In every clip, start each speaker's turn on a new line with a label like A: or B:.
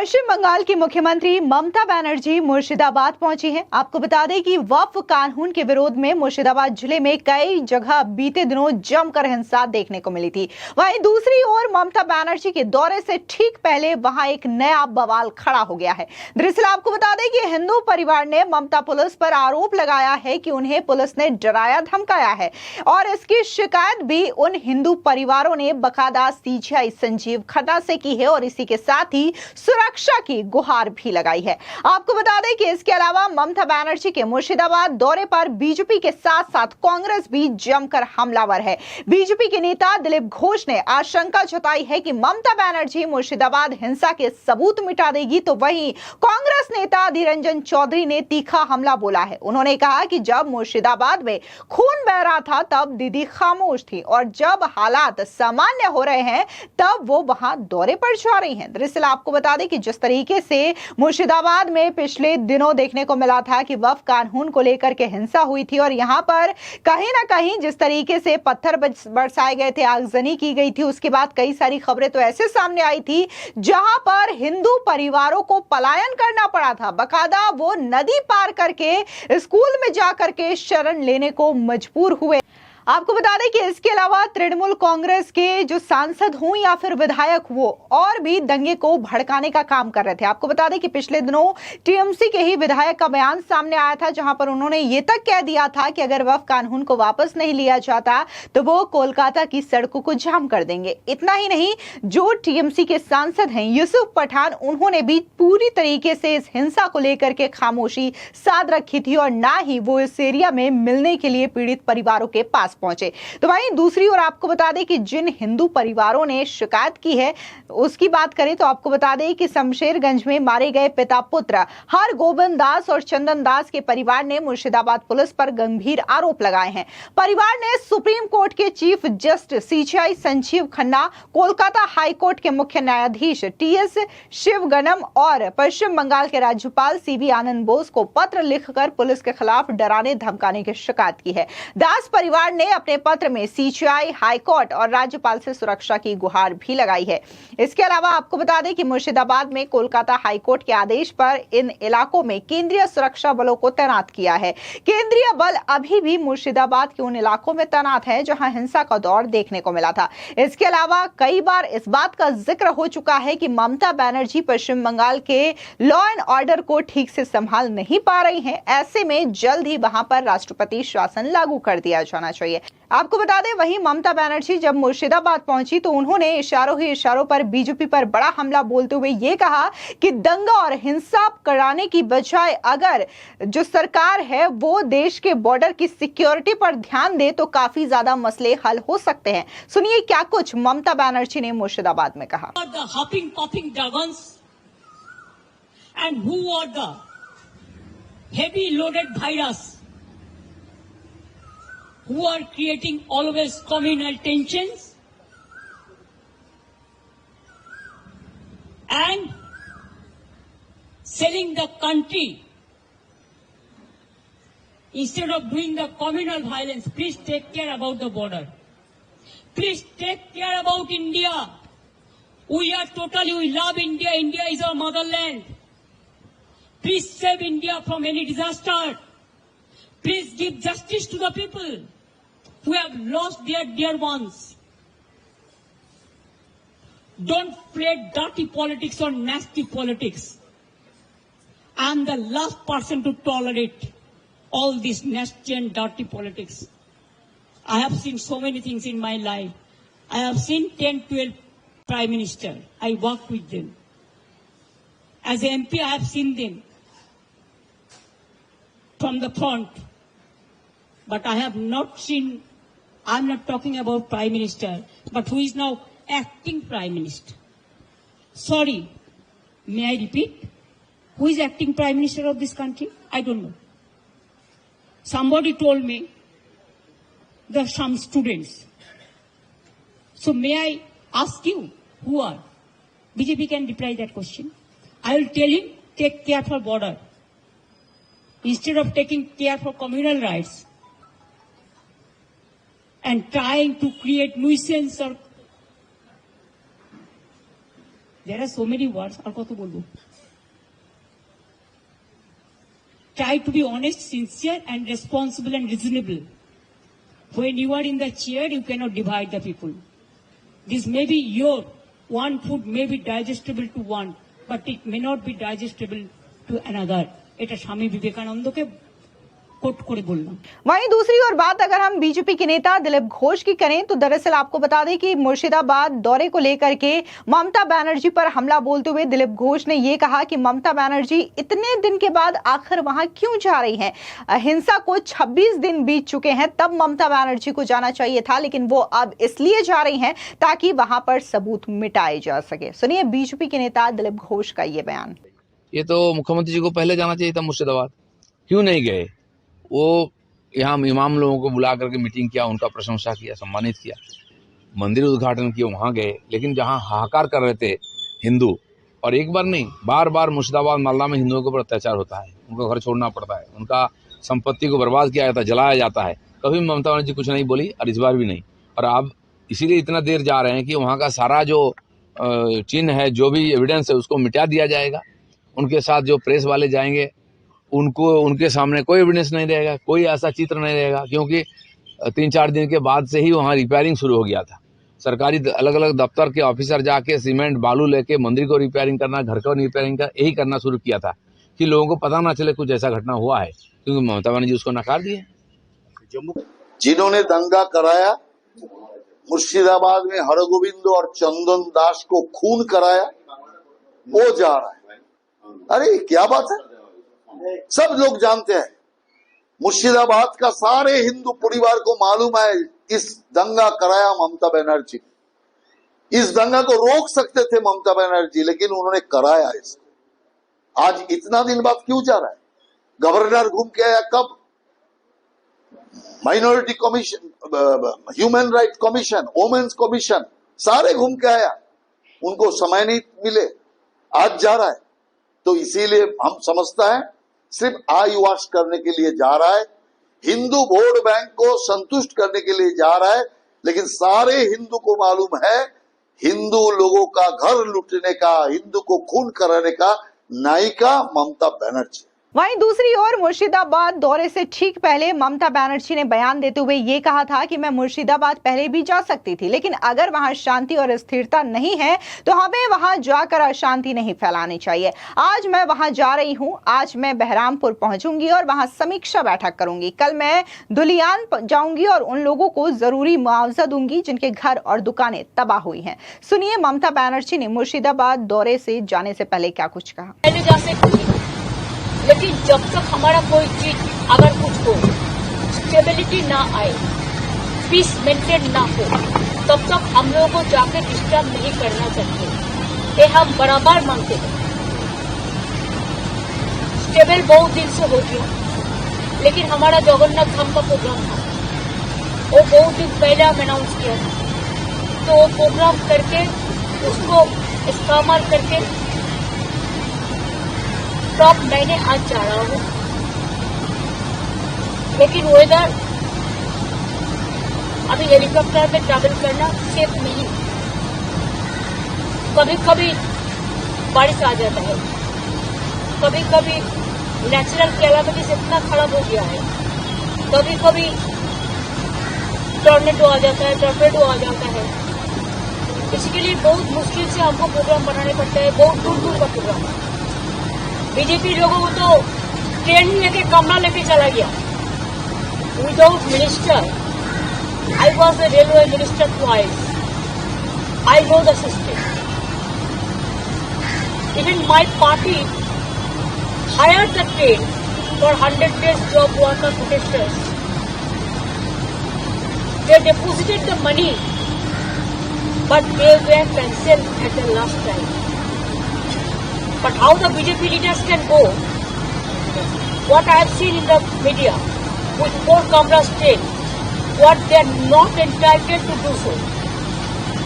A: पश्चिम बंगाल की मुख्यमंत्री ममता बनर्जी मुर्शिदाबाद पहुंची हैं। आपको बता दें कि वक्फ कानून के विरोध में मुर्शिदाबाद जिले में कई जगह बीते दिनों जमकर हिंसा देखने को मिली थी। वहीं दूसरी ओर ममता बनर्जी के दौरे से ठीक पहले वहां एक नया बवाल खड़ा हो गया है। दरअसल आपको बता दें कि हिंदू परिवार ने ममता पुलिस पर आरोप लगाया है कि उन्हें पुलिस ने डराया धमकाया है और इसकी शिकायत भी उन हिंदू परिवारों ने बकायदा सीजीआई संजीव खन्ना से की है और इसी के साथ ही सुरक्षा की गुहार भी लगाई है। आपको बता दें कि इसके अलावा ममता बनर्जी के मुर्शिदाबाद दौरे पर बीजेपी के साथ साथ कांग्रेस भी जमकर हमलावर है। बीजेपी के नेता दिलीप घोष ने आशंका जताई है कि ममता बनर्जी मुर्शिदाबाद हिंसा के सबूत मिटा देगी, तो वहीं कांग्रेस नेता अधीर रंजन चौधरी ने तीखा हमला बोला है। उन्होंने कहा कि जब मुर्शिदाबाद में खून बह रहा था तब दीदी खामोश थी और जब हालात सामान्य हो रहे हैं तब वो वहां दौरे पर जा रही हैं। दरअसल आपको बता दें कि जिस तरीके से मुर्शिदाबाद में पिछले दिनों देखने को मिला था कि वक्फ कानून को लेकर के हिंसा हुई थी और यहां पर कहीं ना कहीं जिस तरीके से पत्थर बरसाए गए थे, आगजनी की गई थी, उसके बाद कई सारी खबरें तो ऐसे सामने आई थी जहां पर हिंदू परिवारों को पलायन करना पड़ा था। बकायदा वो नदी पार करके स्कूल में जाकर के शरण लेने को मजबूर हुए। आपको बता दें कि इसके अलावा तृणमूल कांग्रेस के जो सांसद हों या फिर विधायक, वो और भी दंगे को भड़काने का काम कर रहे थे। आपको बता दें कि पिछले दिनों टीएमसी के ही विधायक का बयान सामने आया था जहां पर उन्होंने ये तक कह दिया था कि अगर वक्फ कानून को वापस नहीं लिया जाता तो वो कोलकाता की सड़कों को जाम कर देंगे। इतना ही नहीं, जो टीएमसी के सांसद हैं यूसुफ पठान, उन्होंने भी पूरी तरीके से इस हिंसा को लेकर के खामोशी साध रखी थी और ना ही वो इस एरिया में मिलने के लिए पीड़ित परिवारों के पास पहुंचे। तो वहीं दूसरी ओर आपको बता दें कि जिन हिंदू परिवारों ने शिकायत की है उसकी बात करें तो आपको बता दें कि शमशेरगंज में मारे गए पिता पुत्र हर गोविंद दास और चंदन दास के परिवार ने मुर्शिदाबाद पुलिस पर गंभीर आरोप लगाए हैं। परिवार ने सुप्रीम कोर्ट के chief justice CGI Sanjeev Khanna, Kolkata high court के मुख्य न्यायाधीश टीएस शिवगनम और पश्चिम बंगाल के राज्यपाल सीवी आनंद बोस को पत्र लिखकर पुलिस के खिलाफ डराने धमकाने की शिकायत की है। दास परिवार ने अपने पत्र में सीजीआई, हाई कोर्ट और राज्यपाल से सुरक्षा की गुहार भी लगाई है। इसके अलावा आपको बता दें कि मुर्शिदाबाद में कोलकाता हाई कोर्ट के आदेश पर इन इलाकों में केंद्रीय सुरक्षा बलों को तैनात किया है। केंद्रीय बल अभी भी मुर्शिदाबाद के उन इलाकों में तैनात है जहां हिंसा का दौर देखने को मिला था। इसके अलावा कई बार इस बात का जिक्र हो चुका है कि ममता बनर्जी पश्चिम बंगाल के लॉ एंड ऑर्डर को ठीक से संभाल नहीं पा रही हैं। ऐसे में जल्द ही वहां पर राष्ट्रपति शासन लागू कर दिया जाना चाहिए। आपको बता दें, वहीं ममता बनर्जी जब मुर्शिदाबाद पहुंची तो उन्होंने इशारों ही इशारों पर बीजेपी पर बड़ा हमला बोलते हुए ये कहा कि दंगा और हिंसा कराने की बजाय अगर जो सरकार है वो देश के बॉर्डर की सिक्योरिटी पर ध्यान दे तो काफी ज्यादा मसले हल हो सकते हैं। सुनिए क्या कुछ ममता बनर्जी ने मुर्शिदाबाद में कहा।
B: who are creating always communal tensions and selling the country instead of doing the communal violence. Please take care about the border. Please take care about India. We love India. India is our motherland. Please save India from any disaster. Please give justice to the people who have lost their dear ones. Don't play dirty politics or nasty politics. I am the last person to tolerate all this nasty and dirty politics. I have seen so many things in my life. I have seen 10, 12 prime minister. I work with them. As an MP, I have seen them from the front. But I have not seen, I'm not talking about Prime Minister, but who is now acting Prime Minister. Sorry, may I repeat? Who is acting Prime Minister of this country? I don't know. Somebody told me there are some students. So may I ask you, who are? BJP can reply that question. I will tell him, take care for border. Instead of taking care for communal rights, and trying to create nuisance or There are so many words. और कत बोलूं? Try to be honest, sincere, and responsible and reasonable. When you are in the chair, you cannot divide the people. This may be your one food may be digestible to one, but it may not be digestible to another. এটা স্বামী বিবেকানন্দকে coat করে বললাম।
A: वहीं दूसरी ओर बात अगर हम BJP के नेता दिलीप घोष की करें तो दरअसल आपको बता दें कि मुर्शिदाबाद दौरे को लेकर के ममता बनर्जी पर हमला बोलते हुए दिलीप घोष ने यह कहा कि ममता बनर्जी इतने दिन के बाद आखिर वहां क्यों जा रही हैं? हिंसा को 26 दिन बीत चुके हैं, तब ममता बनर्जी को जाना चाहिए था, लेकिन वो अब इसलिए जा रही हैं ताकि वहां पर सबूत मिटाए जा सके। सुनिए बीजेपी के नेता दिलीप घोष का ये बयान।
C: ये तो मुख्यमंत्री जी को पहले जाना चाहिए था मुर्शिदाबाद, क्यों नहीं गए? वो यहाँ इमाम लोगों को बुला करके मीटिंग किया, उनका प्रशंसा किया, सम्मानित किया, मंदिर उद्घाटन किया, वहाँ गए। लेकिन जहाँ हाहाकार कर रहे थे हिंदू, और एक बार नहीं बार बार मुर्शिदाबाद मालदा में हिंदुओं के ऊपर अत्याचार होता है, उनको घर छोड़ना पड़ता है, उनका संपत्ति को बर्बाद किया जाता है, जलाया जाता है। कभी ममता बनर्जी कुछ नहीं बोली और इस बार भी नहीं। और अब इसीलिए इतना देर जा रहे हैं कि वहाँ का सारा जो चिन्ह है, जो भी एविडेंस है, उसको मिटा दिया जाएगा। उनके साथ जो प्रेस वाले जाएंगे उनको उनके सामने कोई एविडेंस नहीं रहेगा, कोई ऐसा चित्र नहीं रहेगा, क्योंकि 3-4 दिन के बाद से ही वहाँ रिपेयरिंग शुरू हो गया था। सरकारी अलग अलग दफ्तर के ऑफिसर जाके सीमेंट बालू लेके मंदिर को रिपेयरिंग करना, घर को रिपेयरिंग करना, यही करना शुरू किया था कि लोगों को पता ना चले कुछ ऐसा घटना हुआ है, क्योंकि ममता बनर्जी उसको नकार दिए।
D: जिन्होंने दंगा कराया, मुर्शिदाबाद में हरगोविंद और चंदन दास को खून कराया, वो जा रहा है। अरे क्या बात है, सब लोग जानते हैं। मुर्शिदाबाद का सारे हिंदू परिवार को मालूम है इस दंगा कराया ममता बनर्जी। इस दंगा को रोक सकते थे ममता बनर्जी, लेकिन उन्होंने कराया इसको। आज इतना दिन बाद क्यों जा रहा है? गवर्नर घूम के आया कब? Minority commission, human right commission, women's commission, सारे घूम के आया, उनको समय नहीं मिले, आज जा रहा है। तो इसीलिए हम समझता है सिर्फ आई वॉश करने के लिए जा रहा है, हिंदू वोट बैंक को संतुष्ट करने के लिए जा रहा है। लेकिन सारे हिंदू को मालूम है हिंदू लोगों का घर लूटने का, हिंदू को खून कराने का नायिका ममता बनर्जी।
A: वहीं दूसरी ओर मुर्शिदाबाद दौरे से ठीक पहले ममता बनर्जी ने बयान देते हुए ये कहा था कि मैं मुर्शिदाबाद पहले भी जा सकती थी, लेकिन अगर वहां शांति और स्थिरता नहीं है तो हमें वहां जाकर अशांति नहीं फैलानी चाहिए। आज मैं वहां जा रही हूं, आज मैं बहरामपुर पहुंचूंगी और वहां समीक्षा बैठक करूंगी। कल मैं धुलियान जाऊंगी और उन लोगों को जरूरी मुआवजा दूंगी जिनके घर और दुकानें तबाह हुई हैं। सुनिए ममता बनर्जी ने मुर्शिदाबाद दौरे से जाने से पहले क्या कुछ कहा।
E: लेकिन जब तक हमारा कोई चीज अगर कुछ हो, स्टेबिलिटी ना आए, पीस मेंटेन ना हो, तब तक हम लोगों को जाके डिस्टर्ब नहीं करना चाहिए। ये हम बराबर मांगते हैं। स्टेबल बहुत दिन से हो गया, लेकिन हमारा जगन्नाथ धाम का प्रोग्राम था, वो बहुत दिन पहले हम अनाउंस किया था। तो वो प्रोग्राम करके उसको इस्तेमाल करके टॉप मैंने आज जा रहा हूँ, लेकिन वेदर अभी हेलीकॉप्टर में ट्रैवल करना सेफ नहीं। कभी कभी बारिश आ जाता है, कभी कभी नेचुरल कैलामिटीज इतना खराब हो गया है, कभी कभी टॉर्नेडो आ जाता है। इसके लिए बहुत मुश्किल से हमको प्रोग्राम बनाने पड़ता है, बहुत दूर दूर का प्रोग्राम। बीजेपी लोगों को तो ट्रेन ही लेके कमरा लेके चला गया without minister. I was the railway minister twice, I know the system. Even my party hired the train for 100 days job worker protesters. They deposited the money, but they were cancelled at the last time. But how the BJP leaders can go? What I have seen in the media with 4 cameras train, what they are not entitled to do so.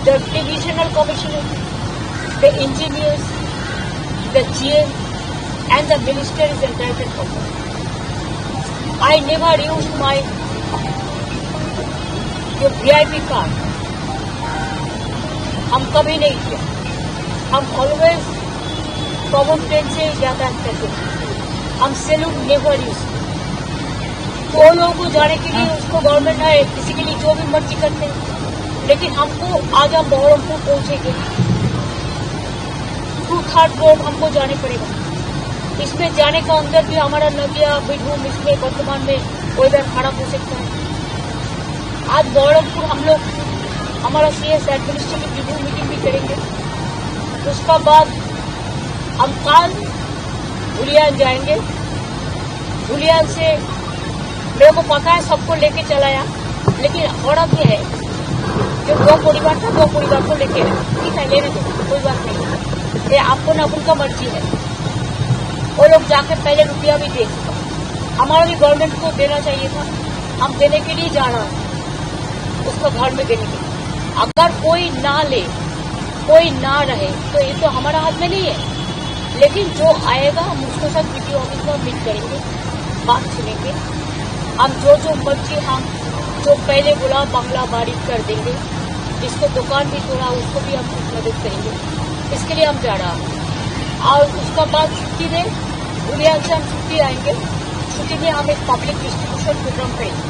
E: The divisional commissioner, the engineers, the GM, and the minister is entitled for that. I never used my VIP card. हम कभी नहीं किया। हम always common train से यातायात करते हैं, हम सैल्यूट नेवर यूज। तो लोगों को जाने के लिए उसको गवर्नमेंट है, किसी के लिए जो भी मर्जी करते हैं, लेकिन हमको आज हम बहरमपुर पहुंचेंगे, 2/3 रोड हमको जाने पड़ेगा। इसमें जाने का अंदर भी हमारा नदिया बीरभूम इसमें वर्तमान में वेदर खराब हो सकता है। आज बहरमपुर हम लोग हमारा CS एडमिनिस्ट्रेटिव रिव्यू मीटिंग भी करेंगे। उसका बाद हम कल धुलियान जाएंगे। धुलियान से मेरे को पता है सबको लेके चलाया, लेकिन औरत ये है जो 2 परिवार था 2 परिवार को लेके आया। ठीक है, लेने दो, कोई बात नहीं, ये आपको ना उनका मर्जी है। वो लोग जाके पहले रुपया भी दे चुका, हमारा भी गवर्नमेंट को देना चाहिए था, हम देने के लिए जा रहा है उसको घर में देने के लिए। अगर कोई ना ले, कोई ना रहे तो ये तो हमारा हाथ में नहीं है, लेकिन जो आएगा हम उसके साथ वीडियो ऑफिस में मीट करेंगे, बात सुनेंगे। हम जो मर्जी हम जो पहले बोला बंगला बारी कर देंगे, जिसको दुकान भी तोड़ा उसको भी हम कुछ मदद करेंगे। इसके लिए हम जा रहा हैं। और उसका बाद छुट्टी में दुनिया से हम छुट्टी आएंगे। छुट्टी में हम एक पब्लिक डिस्ट्रीब्यूशन प्रोग्राम करेंगे।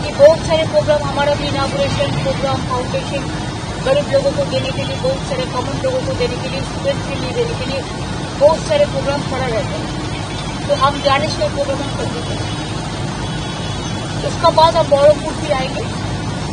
E: ये बहुत सारे प्रोग्राम, हमारा भी इनागुरेशन प्रोग्राम, फाउंडेशन, गरीब लोगों को देने के लिए, बहुत सारे कॉमन लोगों को देने के लिए, स्टूडेंट के लिए देने के लिए बहुत सारे प्रोग्राम खड़ा रहते हैं। तो हम जाने से प्रोग्राम हम कर देंगे। उसका बाद हम बहरमपुर भी आएंगे,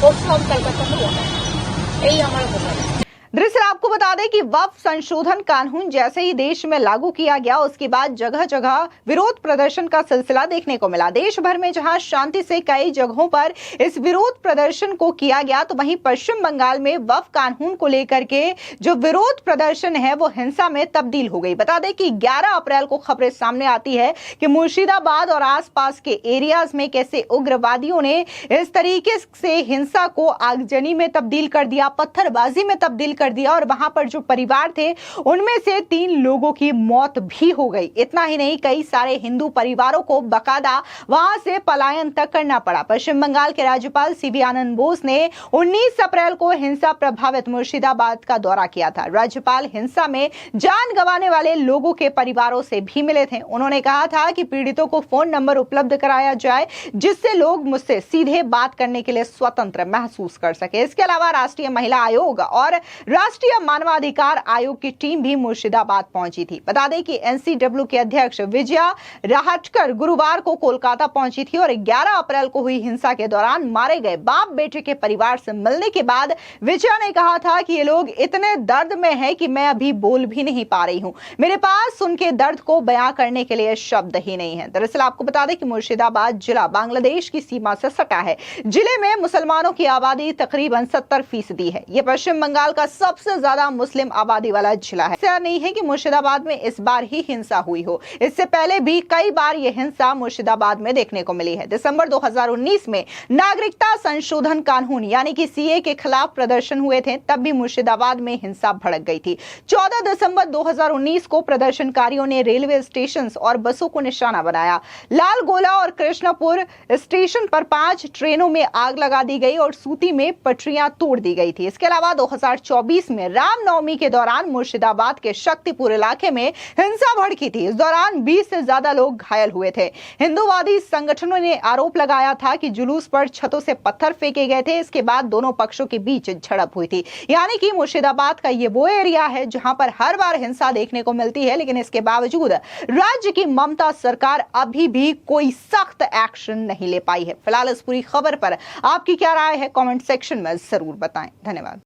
E: परसों हम कलकत्ता में लौटा। यही हमारा प्रोग्राम है।
A: दरअसल आपको बता दें कि वक्फ संशोधन कानून जैसे ही देश में लागू किया गया, उसके बाद जगह जगह विरोध प्रदर्शन का सिलसिला देखने को मिला। देश भर में जहां शांति से कई जगहों पर इस विरोध प्रदर्शन को किया गया, तो वहीं पश्चिम बंगाल में वक्फ कानून को लेकर के जो विरोध प्रदर्शन है वो हिंसा में तब्दील हो गई। बता दें कि 11 अप्रैल को खबरें सामने आती है कि मुर्शिदाबाद और आसपास के एरियाज में कैसे उग्रवादियों ने इस तरीके से हिंसा को आगजनी में तब्दील कर दिया, पत्थरबाजी में तब्दील कर दिया, और वहां पर जो परिवार थे उनमें से 3 लोगों की मौत भी हो गई। इतना ही नहीं, कई सारे हिंदू परिवारों को बकायदा वहां से पलायन तक करना पड़ा। पश्चिम बंगाल के राज्यपाल CV आनंद बोस ने 19 अप्रैल को हिंसा प्रभावित मुर्शिदाबाद का दौरा किया था। राज्यपाल हिंसा में जान गंवाने वाले लोगों के परिवारों से भी मिले थे। उन्होंने कहा था कि पीड़ितों को फोन नंबर उपलब्ध कराया जाए, जिससे लोग मुझसे सीधे बात करने के लिए स्वतंत्र महसूस कर सके। इसके अलावा राष्ट्रीय महिला आयोग और राष्ट्रीय मानवाधिकार आयोग की टीम भी मुर्शिदाबाद पहुंची थी। बता दें कि NCW के अध्यक्ष विजया राहटकर गुरुवार को कोलकाता पहुंची थी और 11 अप्रैल को हुई हिंसा के दौरान मारे गए बाप बेटे के परिवार से मिलने के बाद विजया ने कहा था कि ये लोग इतने दर्द में हैं कि मैं अभी बोल भी नहीं पा रही हूं, मेरे पास उनके दर्द को बयां करने के लिए शब्द ही नहीं है। दरअसल आपको बता दें कि मुर्शिदाबाद जिला बांग्लादेश की सीमा से सटा है। जिले में मुसलमानों की आबादी तकरीबन 70% है। यह पश्चिम बंगाल का सबसे ज्यादा मुस्लिम आबादी वाला जिला है। ऐसा नहीं है कि मुर्शिदाबाद में इस बार ही हिंसा हुई हो, इससे पहले भी कई बार यह हिंसा मुर्शिदाबाद में देखने को मिली है। दिसंबर 2019 में नागरिकता संशोधन कानून यानी कि CA के खिलाफ प्रदर्शन हुए थे, तब भी मुर्शिदाबाद में हिंसा भड़क गई थी। 14 दिसंबर 2019 को प्रदर्शनकारियों ने रेलवे स्टेशन और बसों को निशाना बनाया। लाल गोला और कृष्णपुर स्टेशन पर 5 ट्रेनों में आग लगा दी गई और सूती में पटरियां तोड़ दी गई थी। इसके अलावा 2024 में रामनवमी के दौरान मुर्शिदाबाद के शक्तिपुर इलाके में हिंसा भड़की थी। इस दौरान 20 से ज्यादा लोग घायल हुए थे। हिंदूवादी संगठनों ने आरोप लगाया था कि जुलूस पर छतों से पत्थर फेंके गए थे। इसके बाद दोनों पक्षों के बीच झड़प हुई थी। यानी कि मुर्शिदाबाद का ये वो एरिया है जहां पर हर बार हिंसा देखने को मिलती है, लेकिन इसके बावजूद राज्य की ममता सरकार अभी भी कोई सख्त एक्शन नहीं ले पाई है। फिलहाल इस पूरी खबर पर आपकी क्या राय है, कमेंट सेक्शन में जरूर बताएं। धन्यवाद।